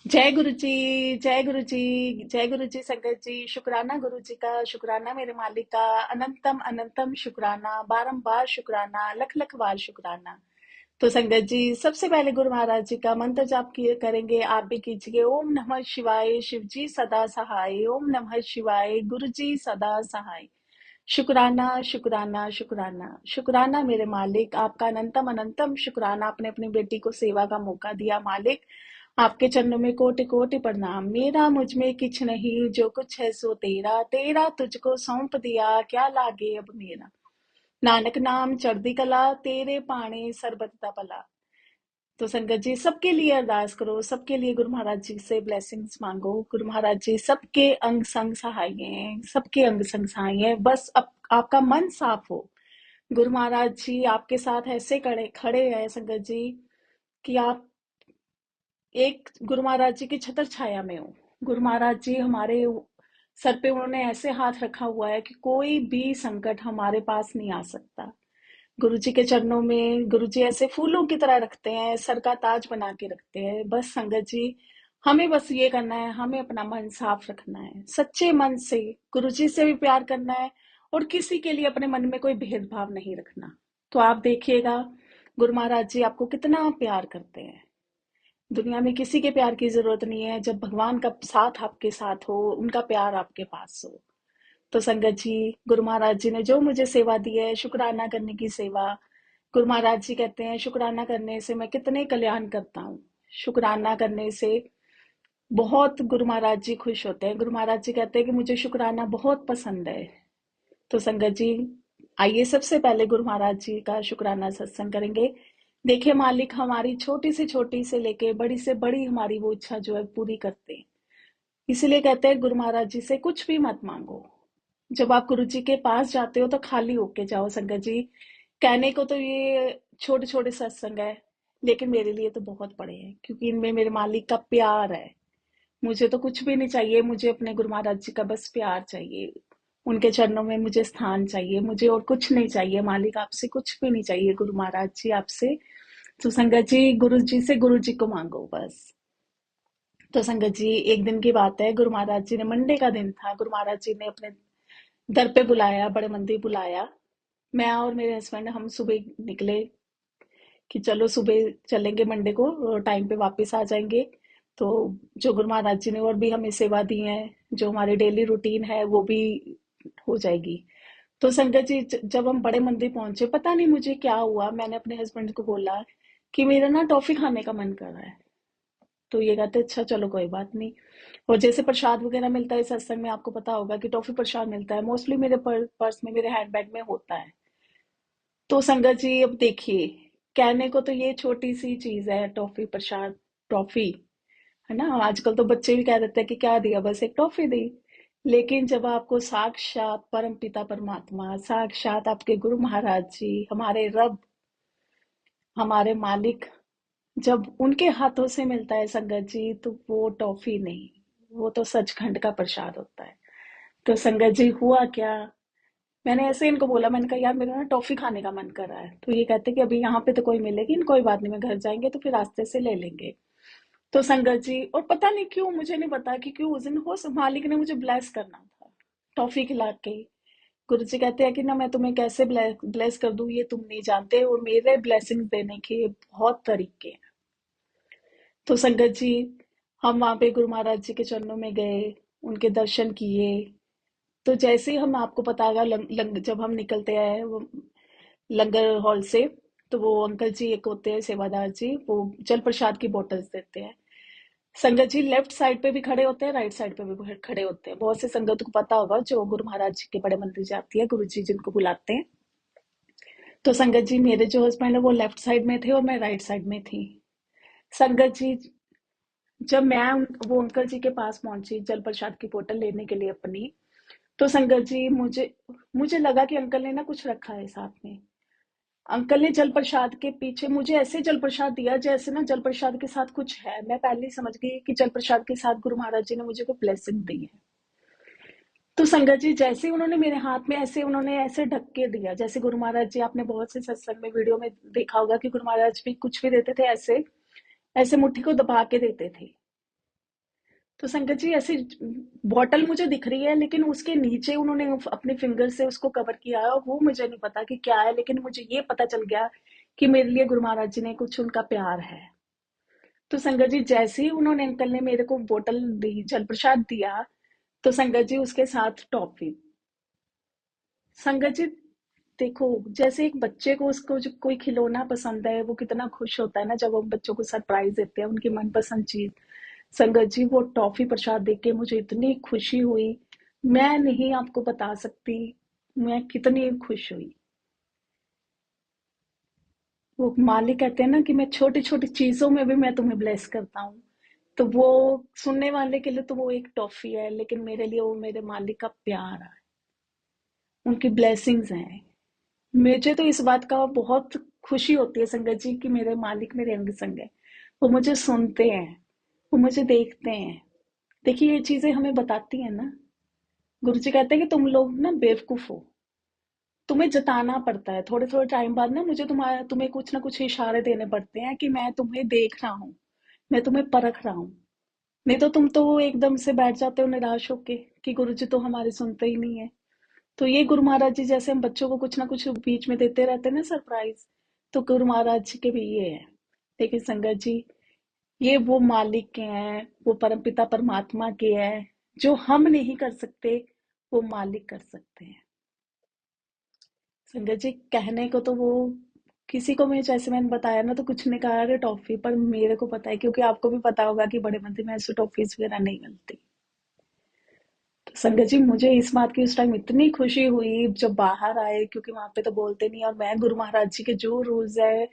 जय गुरु जी। जय गुरु जी। जय गुरु जी संगत जी। शुक्राना गुरु जी का, शुक्राना मेरे मालिक का। अनंतम अनंतम शुक्राना, बारंबार शुक्राना, लख लख बार शुक्राना। तो संगत जी, सबसे पहले गुरु महाराज जी का मंत्र जाप किए करेंगे, आप भी कीजिए। ओम नमः शिवाय, शिव जी सदा सहाय। ओम नमः शिवाय, गुरु जी सदा सहाय। शुक्राना शुक्राना शुक्राना शुक्राना मेरे मालिक, आपका अनंतम अनंतम शुक्राना। आपने अपनी बेटी को सेवा का मौका दिया मालिक, आपके चरणों में कोटि कोटि प्रणाम। मेरा मुझ में किछ नहीं, जो कुछ है सो तेरा, तेरा तुझको सौंप दिया, क्या लागे अब मेरा। नानक नाम चढ़दी कला, तेरे पाणे सरबत दा भला। तो संगत जी, सबके लिए अरदास करो, सबके लिए गुरु महाराज जी से ब्लेसिंग्स मांगो। गुरु महाराज जी सबके अंग संग सहाय हैं, सबके अंग संग सहाय हैं। बस अब आपका मन साफ हो। गुरु महाराज जी आपके साथ ऐसे खड़े खड़े हैं संगत जी, कि आप एक गुरु महाराज जी की छत्र छाया में हो। गुरु महाराज जी हमारे सर पे उन्होंने ऐसे हाथ रखा हुआ है कि कोई भी संकट हमारे पास नहीं आ सकता। गुरु जी के चरणों में गुरु जी ऐसे फूलों की तरह रखते हैं, सर का ताज बना के रखते हैं। बस संगत जी, हमें बस ये करना है, हमें अपना मन साफ रखना है, सच्चे मन से गुरु जी से भी प्यार करना है, और किसी के लिए अपने मन में कोई भेदभाव नहीं रखना। तो आप देखिएगा, गुरु महाराज जी आपको कितना प्यार करते हैं। दुनिया में किसी के प्यार की जरूरत नहीं है, जब भगवान का साथ आपके साथ हो, उनका प्यार आपके पास हो। तो संगत जी, गुरु महाराज जी ने जो मुझे सेवा दी है, शुक्राना करने की सेवा। गुरु महाराज जी कहते हैं, शुक्राना करने से मैं कितने कल्याण करता हूँ। शुक्राना करने से बहुत गुरु महाराज जी खुश होते हैं। गुरु महाराज जी कहते हैं कि मुझे शुक्राना बहुत पसंद है। तो संगत जी, आइए सबसे पहले गुरु महाराज जी का शुक्राना सत्संग करेंगे। देखिए मालिक, हमारी छोटी से लेके बड़ी से बड़ी हमारी वो इच्छा जो है पूरी करते हैं। इसीलिए कहते हैं गुरु महाराज जी से कुछ भी मत मांगो। जब आप गुरु जी के पास जाते हो तो खाली होके जाओ संगत जी। कहने को तो ये छोटे छोटे सत्संग है, लेकिन मेरे लिए तो बहुत बड़े हैं, क्योंकि इनमें मेरे मालिक का प्यार है। मुझे तो कुछ भी नहीं चाहिए, मुझे अपने गुरु महाराज जी का बस प्यार चाहिए। उनके चरणों में मुझे स्थान चाहिए, मुझे और कुछ नहीं चाहिए मालिक, आपसे कुछ भी नहीं चाहिए गुरु महाराज जी आपसे। तो संगत जी, गुरु जी से गुरु जी को मांगो बस। तो संगत जी, एक दिन की बात है, गुरु महाराज जी ने, मंडे का दिन था, गुरु महाराज जी ने अपने दर पे बुलाया, बड़े मंदिर बुलाया। मैं और मेरे हस्बैंड हम सुबह निकले कि चलो सुबह चलेंगे मंडे को, और टाइम पे वापस आ जाएंगे। तो जो गुरु महाराज जी ने और भी हमें सेवा दी है, जो हमारी डेली रूटीन है वो भी हो जाएगी। तो संगत जी, जब हम बड़े मंदिर पहुंचे, पता नहीं मुझे क्या हुआ, मैंने अपने हस्बैंड को बोला कि मेरा ना टॉफी खाने का मन कर रहा है। तो ये कहते अच्छा चलो कोई बात नहीं। और जैसे प्रसाद वगैरह मिलता है सत्संग में, आपको पता होगा कि टॉफी प्रसाद मिलता है, मोस्टली मेरे पर्स में, मेरे हैंडबैग में होता है। तो संगत जी, अब देखिए, कहने को तो ये छोटी सी चीज है टॉफी प्रसाद, टॉफी, है ना। आजकल तो बच्चे भी कह देते हैं कि क्या दिया, बस एक टॉफी दी। लेकिन जब आपको साक्षात परम पिता परमात्मा, साक्षात आपके गुरु महाराज जी, हमारे रब, हमारे मालिक, जब उनके हाथों से मिलता है संगत जी, तो वो टॉफी नहीं, वो तो सचखंड का प्रसाद होता है। तो संगत जी, हुआ क्या, मैंने ऐसे इनको बोला, मैंने कहा यार मेरा ना टॉफी खाने का मन कर रहा है। तो ये कहते कि अभी यहाँ पे तो कोई मिलेगी नहीं, कोई बात नहीं, मैं घर जाएंगे तो फिर रास्ते से ले लेंगे। तो संगत जी, और पता नहीं क्यों, मुझे नहीं पता कि क्यों, उस दिन हो मालिक ने मुझे ब्लेस करना था टॉफी खिला के। गुरु जी कहते हैं कि ना मैं तुम्हें कैसे ब्लेस कर दूं ये तुम नहीं जानते, और मेरे ब्लेसिंग देने के बहुत तरीके हैं। तो संगत जी, हम वहां पे गुरु महाराज जी के चरणों में गए, उनके दर्शन किए। तो जैसे ही हम, आपको पता होगा, जब हम निकलते हैं वो लंगर हॉल से, तो वो अंकल जी एक होते हैं सेवादार जी, वो जल प्रसाद की बोतल्स देते हैं। संगत जी लेफ्ट साइड पे भी खड़े होते हैं, राइट साइड पे भी खड़े होते हैं। बहुत से संगत को पता होगा जो गुरु महाराज जी के बड़े मंदिर जाती है, गुरु जी जिनको बुलाते हैं। तो संगत जी, मेरे जो हस्बैंड है वो लेफ्ट साइड में थे और मैं राइट साइड में थी। संगत जी, जब मैं वो अंकल जी के पास पहुंची जल प्रसाद की बोतल लेने के लिए अपनी, तो संगत जी, मुझे मुझे लगा कि अंकल ने ना कुछ रखा है साथ में। अंकल ने जल प्रसाद के पीछे मुझे ऐसे जल प्रसाद दिया जैसे ना जल प्रसाद के साथ कुछ है। मैं पहले ही समझ गई कि जल प्रसाद के साथ गुरु महाराज जी ने मुझे कोई ब्लेसिंग दी है। तो संगत जी, जैसे ही उन्होंने मेरे हाथ में ऐसे, उन्होंने ऐसे ढक के दिया, जैसे गुरु महाराज जी, आपने बहुत से सत्संग में वीडियो में देखा होगा कि गुरु महाराज भी कुछ भी देते थे ऐसे, ऐसे मुट्ठी को दबा के देते थे। तो संगत जी ऐसे बॉटल मुझे दिख रही है, लेकिन उसके नीचे उन्होंने अपने फिंगर से उसको कवर किया है, और वो मुझे नहीं पता कि क्या है, लेकिन मुझे ये पता चल गया कि मेरे लिए गुरु महाराज जी ने कुछ उनका प्यार है। तो संगत जी जैसे ही उन्होंने अंकल ने मेरे को बोतल दी, जल प्रसाद दिया, तो संगत जी उसके साथ टॉफी। संगत जी देखो, जैसे एक बच्चे को उसको जो कोई खिलौना पसंद है, वो कितना खुश होता है ना जब हम बच्चों को सरप्राइज देते हैं उनकी मनपसंद चीज। संगत जी वो टॉफी प्रसाद देख के मुझे इतनी खुशी हुई, मैं नहीं आपको बता सकती मैं कितनी खुश हुई। वो मालिक कहते हैं ना कि मैं छोटी छोटी चीजों में भी मैं तुम्हें ब्लेस करता हूँ। तो वो सुनने वाले के लिए तो वो एक टॉफी है, लेकिन मेरे लिए वो मेरे मालिक का प्यार है, उनकी ब्लेसिंग्स हैं। मुझे तो इस बात का बहुत खुशी होती है संगत जी कि मेरे मालिक मेरे अंग संग है। वो मुझे सुनते हैं, वो मुझे देखते हैं। देखिए ये चीजें हमें बताती हैं ना, गुरु जी कहते हैं कि तुम लोग ना बेवकूफ हो, तुम्हें जताना पड़ता है थोड़े थोड़े टाइम बाद ना, मुझे तुम्हें कुछ ना कुछ इशारे देने पड़ते हैं कि मैं तुम्हें देख रहा हूँ, मैं तुम्हें परख रहा हूँ। नहीं तो तुम तो एकदम से बैठ जाते हो निराश होके कि गुरु जी तो हमारी सुनते ही नहीं है। तो ये गुरु महाराज जी जैसे हम बच्चों को कुछ ना कुछ बीच में देते रहते हैं ना सरप्राइज, तो गुरु महाराज जी के भी ये है। लेकिन संगत जी ये वो मालिक के हैं, वो परमपिता परमात्मा के हैं, जो हम नहीं कर सकते वो मालिक कर सकते हैं। संगत जी कहने को तो वो किसी को मैं जैसे मैंने बताया ना तो कुछ नहीं कहा कि टॉफी, पर मेरे को पता है क्योंकि आपको भी पता होगा कि बड़े मंदिर में ऐसे टॉफीज वगैरह नहीं मिलती। तो संगत जी मुझे इस बात की उस टाइम इतनी खुशी हुई जब बाहर आए, क्योंकि वहां पे तो बोलते नहीं, और मैं गुरु महाराज जी के जो रूल्स है,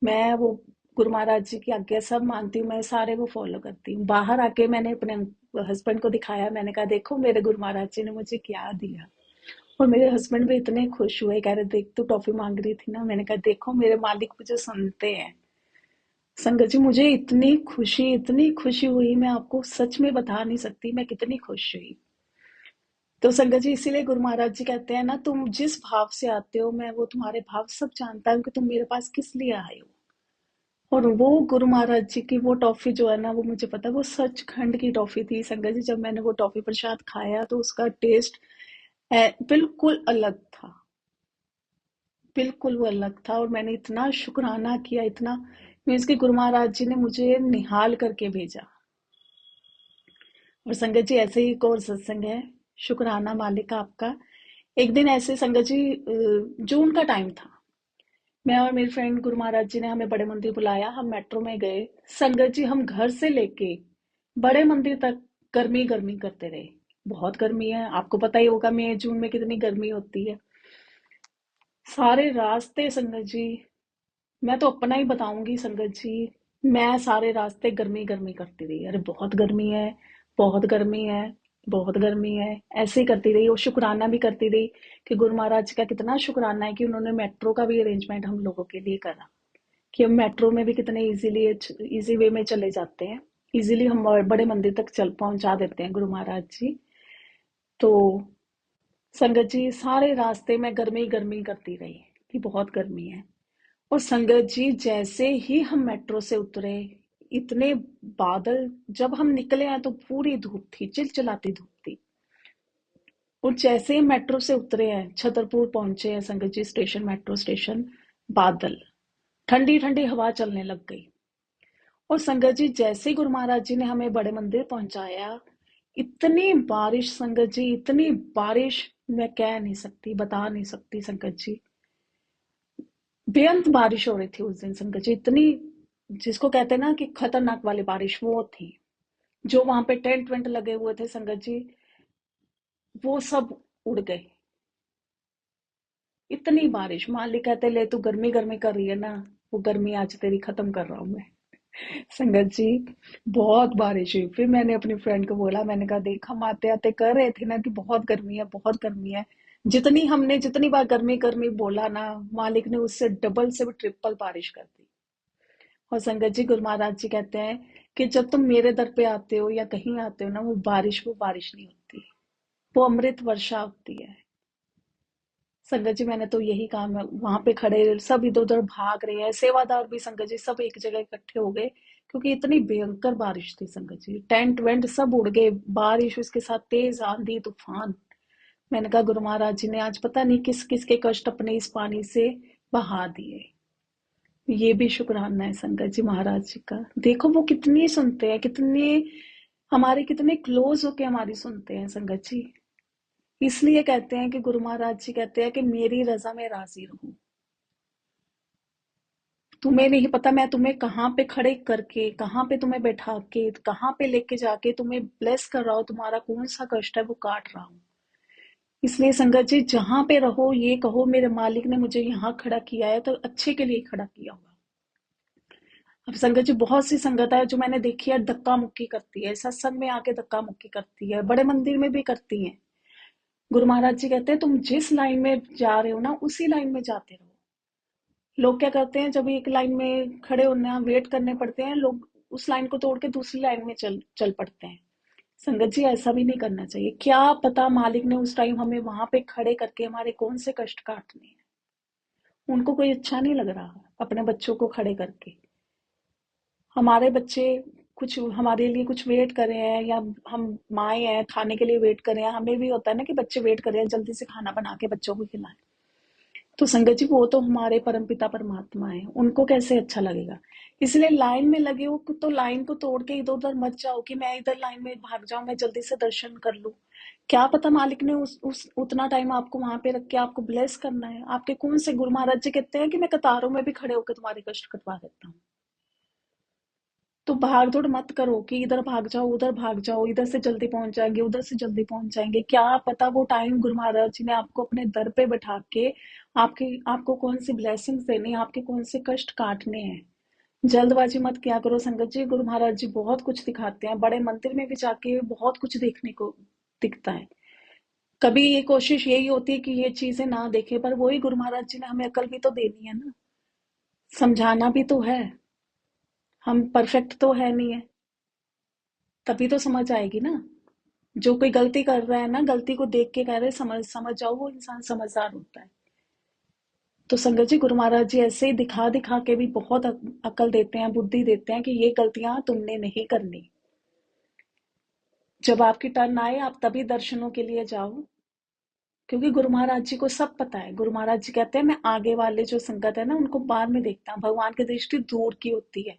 मैं वो गुरु महाराज जी की आज्ञा सब मानती हूँ, मैं सारे वो फॉलो करती हूँ। बाहर आके मैंने अपने हस्बैंड को दिखाया, मैंने कहा देखो मेरे गुरु महाराज जी ने मुझे क्या दिया। और मेरे हस्बैंड भी इतने खुश हुए, कह रहे देख तू टॉफी मांग रही थी ना, मैंने कहा देखो मेरे मालिक मुझे सुनते हैं। संगत जी मुझे इतनी खुशी हुई, मैं आपको सच में बता नहीं सकती मैं कितनी खुश हुई। तो संगत जी इसीलिए गुरु महाराज जी कहते हैं ना, तुम जिस भाव से आते हो मैं वो तुम्हारे भाव सब जानता हूँ कि तुम मेरे पास किस लिए आए हो। और वो गुरु महाराज जी की वो टॉफी जो है ना, वो मुझे पता है वो सचखंड की टॉफी थी संगत जी। जब मैंने वो टॉफी प्रसाद खाया तो उसका टेस्ट बिल्कुल अलग था, बिल्कुल वो अलग था। और मैंने इतना शुक्राना किया, इतना मीन्स कि गुरु महाराज जी ने मुझे निहाल करके भेजा। और संगत जी ऐसे ही एक और सत्संग है, शुक्राना मालिक आपका। एक दिन ऐसे संगत जी जून का टाइम था, मैं और मेरी फ्रेंड गुरु महाराज जी ने हमें बड़े मंदिर बुलाया, हम मेट्रो में गए। संगत जी हम घर से लेके बड़े मंदिर तक गर्मी गर्मी करते रहे। बहुत गर्मी है, आपको पता ही होगा मई जून में कितनी गर्मी होती है। सारे रास्ते संगत जी, मैं तो अपना ही बताऊंगी संगत जी, मैं सारे रास्ते गर्मी गर्मी करती रही, अरे बहुत गर्मी है, बहुत गर्मी है, बहुत गर्मी है, ऐसे ही करती रही। और शुक्राना भी करती रही कि गुरु महाराज का कितना शुक्राना है कि उन्होंने मेट्रो का भी अरेंजमेंट हम लोगों के लिए करा, कि हम मेट्रो में भी कितने इजी वे में चले जाते हैं, इजीली हम बड़े मंदिर तक चल पहुंचा देते हैं गुरु महाराज जी। तो संगत जी सारे रास्ते में गर्मी गर्मी करती रही कि बहुत गर्मी है। और संगत जी जैसे ही हम मेट्रो से उतरे, इतने बादल, जब हम निकले हैं तो पूरी धूप थी, चिलचिलाती धूप थी। और जैसे ही मेट्रो से उतरे हैं, छतरपुर पहुंचे हैं संगत जी स्टेशन, मेट्रो स्टेशन, बादल, ठंडी ठंडी हवा चलने लग गई। और संगत जी जैसे ही गुरु महाराज जी ने हमें बड़े मंदिर पहुंचाया, इतनी बारिश संगत जी, इतनी बारिश, मैं कह नहीं सकती, बता नहीं सकती संगत जी। बेअंत बारिश हो रही थी उस दिन संगत जी, इतनी, जिसको कहते हैं ना कि खतरनाक वाली बारिश वो थी। जो वहां पे टेंट वेंट लगे हुए थे संगत जी, वो सब उड़ गए। इतनी बारिश, मालिक कहते ले तू गर्मी गर्मी कर रही है ना, वो गर्मी आज तेरी खत्म कर रहा हूं मैं। संगत जी बहुत बारिश हुई। फिर मैंने अपनी फ्रेंड को बोला, मैंने कहा देख हम आते आते कर रहे थे ना कि बहुत गर्मी है, बहुत गर्मी है, जितनी बार गर्मी गर्मी बोला ना, मालिक ने उससे डबल से भी ट्रिपल बारिश कर दी। और संगत जी गुरु महाराज जी कहते हैं कि जब तुम मेरे दर पे आते हो या कहीं आते हो ना, वो बारिश नहीं होती, वो अमृत वर्षा होती है। संगत जी मैंने तो यही काम है, वहां पे खड़े सब इधर उधर भाग रहे हैं, सेवादार भी संगत जी सब एक जगह इकट्ठे हो गए क्योंकि इतनी भयंकर बारिश थी संगत जी, टेंट वेंट सब उड़ गए, बारिश उसके साथ तेज आंधी तूफान। मैंने कहा गुरु महाराज जी ने आज पता नहीं किस किस के कष्ट अपने इस पानी से बहा दिए। ये भी शुक्राना है संगत जी महाराज जी का। देखो वो कितनी सुनते हैं, कितने हमारे, कितने क्लोज होके हमारी सुनते हैं संगत जी। इसलिए कहते हैं कि गुरु महाराज जी कहते हैं कि मेरी रजा में राजी रहूं। तुम्हें नहीं पता मैं तुम्हें कहाँ पे खड़े करके, कहाँ पे तुम्हें बैठा के, कहाँ पे लेके जाके तुम्हें ब्लेस कर रहा हूं, तुम्हारा कौन सा कष्ट है वो काट रहा हूं। इसलिए संगत जी जहां पे रहो ये कहो मेरे मालिक ने मुझे यहाँ खड़ा किया है तो अच्छे के लिए खड़ा किया होगा। अब संगत जी बहुत सी संगत है जो मैंने देखी है धक्का मुक्की करती है, सत्संग में आके धक्का मुक्की करती है, बड़े मंदिर में भी करती है। गुरु महाराज जी कहते हैं तुम जिस लाइन में जा रहे हो ना उसी लाइन में जाते रहो। लोग क्या करते हैं, जब एक लाइन में खड़े होना वेट करने पड़ते हैं, लोग उस लाइन को तोड़ के दूसरी लाइन में चल चल पड़ते हैं। संगत जी ऐसा भी नहीं करना चाहिए। क्या पता मालिक ने उस टाइम हमें वहां पे खड़े करके हमारे कौन से कष्ट काटने हैं। उनको कोई अच्छा नहीं लग रहा अपने बच्चों को खड़े करके। हमारे बच्चे कुछ हमारे लिए कुछ वेट कर रहे हैं, या हम माए हैं खाने के लिए वेट कर रहे हैं, हमें भी होता है ना कि बच्चे वेट कर रहे हैं, जल्दी से खाना बना के बच्चों को खिलाएं। तो संगत जी वो तो हमारे परमपिता परमात्मा है, उनको कैसे अच्छा लगेगा। इसलिए लाइन में लगे हो तो लाइन को तोड़ के इधर उधर मत जाओ कि मैं इधर लाइन में भाग जाऊं, मैं जल्दी से दर्शन कर लूं। क्या पता मालिक ने उस उतना टाइम आपको वहां पे रख के आपको ब्लेस करना है। आपके कौन से गुरु महाराज जी कहते हैं कि मैं कतारों में भी खड़े होकर तुम्हारे कष्ट कटवा देता हूँ। तो भाग दौड़ मत करो कि इधर भाग जाओ उधर भाग जाओ, इधर से जल्दी पहुंच जाएंगे उधर से जल्दी पहुंच जाएंगे। क्या पता वो टाइम गुरु महाराज जी ने आपको अपने दर पे बैठा के आपको कौन सी ब्लेसिंग्स देनी है, आपके कौन से कष्ट काटने हैं। जल्दबाजी मत किया करो संगत जी। गुरु महाराज जी बहुत कुछ दिखाते हैं, बड़े मंदिर में भी जाके बहुत कुछ देखने को दिखता है। कभी ये कोशिश यही होती है कि ये चीजें ना देखे, पर वही गुरु महाराज जी ने हमें अकल भी तो देनी है ना, समझाना भी तो है। हम परफेक्ट तो है नहीं है, तभी तो समझ आएगी ना। जो कोई गलती कर रहा है ना, गलती को देख के कह रहे समझ समझ जाओ, वो इंसान समझदार होता है। तो संगत जी गुरु महाराज जी ऐसे ही दिखा दिखा के भी बहुत अकल देते हैं, बुद्धि देते हैं कि ये गलतियां तुमने नहीं करनी। जब आपकी टर्न आए आप तभी दर्शनों के लिए जाओ, क्योंकि गुरु महाराज जी को सब पता है। गुरु महाराज जी कहते हैं मैं आगे वाले जो संगत है ना उनको बाद में देखता हूँ, भगवान की दृष्टि दूर की होती है।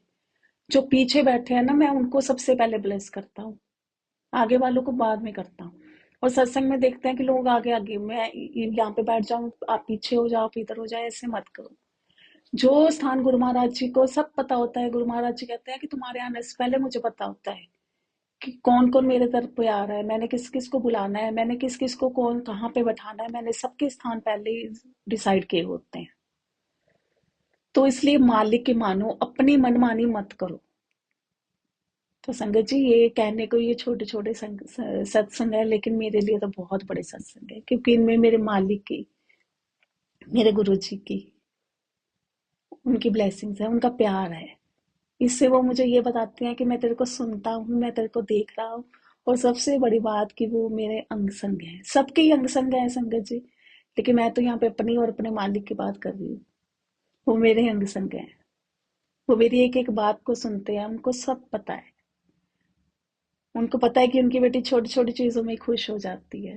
जो पीछे बैठे हैं ना मैं उनको सबसे पहले ब्लेस करता हूँ, आगे वालों को बाद में करता हूँ। और सत्संग में देखते हैं कि लोग आगे आगे, मैं यहाँ पे बैठ जाऊं आप पीछे हो जाओ, आप इधर हो जाए, ऐसे मत करो। जो स्थान गुरु महाराज जी को सब पता होता है, गुरु महाराज जी कहते हैं कि तुम्हारे आने से पहले मुझे पता होता है कि कौन कौन मेरे दर पे आ रहा है, मैंने किस किस को बुलाना है, मैंने किस किस को कौन कहाँ पे बैठाना है, मैंने सबके स्थान पहले ही डिसाइड किए होते हैं। तो इसलिए मालिक की मानो, अपनी मनमानी मत करो। तो संगत जी ये कहने को ये छोटे छोटे सत्संग है, लेकिन मेरे लिए तो बहुत बड़े सत्संग है, क्योंकि इनमें मेरे मालिक की, मेरे गुरु जी की, उनकी ब्लेसिंग्स है, उनका प्यार है। इससे वो मुझे ये बताते हैं कि मैं तेरे को सुनता हूँ, मैं तेरे को देख रहा हूँ। और सबसे बड़ी बात कि वो मेरे अंग संग है, सबके ही अंग संग है संगत जी, लेकिन मैं तो यहाँ पे अपनी और अपने मालिक की बात कर रही हूँ। वो मेरे अंग संग है, वो मेरी एक एक बात को सुनते हैं, उनको सब पता है। उनको पता है कि उनकी बेटी छोटी छोटी चीजों में खुश हो जाती है।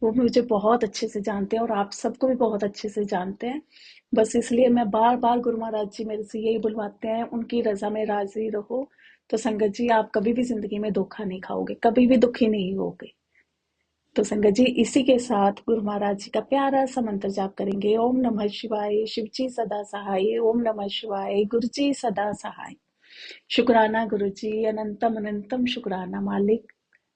वो मुझे बहुत अच्छे से जानते हैं और आप सबको भी बहुत अच्छे से जानते हैं। बस इसलिए मैं बार बार गुरु महाराज जी मेरे से यही बुलवाते हैं, उनकी रजा में राजी रहो। तो संगत जी आप कभी भी जिंदगी में धोखा नहीं खाओगे, कभी भी दुखी नहीं होगे। तो संगत जी इसी के साथ गुरु महाराज जी का प्यारा सा मंत्र जाप करेंगे। ओम नमः शिवाय, शिव जी सदा सहाय। ओम नमः शिवाय, गुरु जी सदा सहाय। शुक्राना गुरु जी, अनंतम अनंतम शुक्राना मालिक,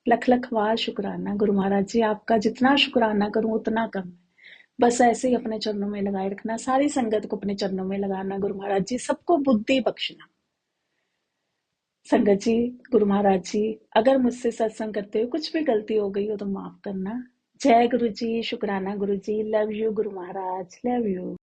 लख लख बार शुक्राना। गुरु महाराज जी आपका जितना शुक्राना करूं उतना कम है। बस ऐसे ही अपने चरणों में लगाए रखना, सारी संगत को अपने चरणों में लगाना। गुरु महाराज जी सबको बुद्धि बख्शना। संगत जी गुरु महाराज जी अगर मुझसे सत्संग करते हुए कुछ भी गलती हो गई हो तो माफ करना। जय गुरु जी, शुक्राना गुरु जी, love you Guru Maharaj, love you.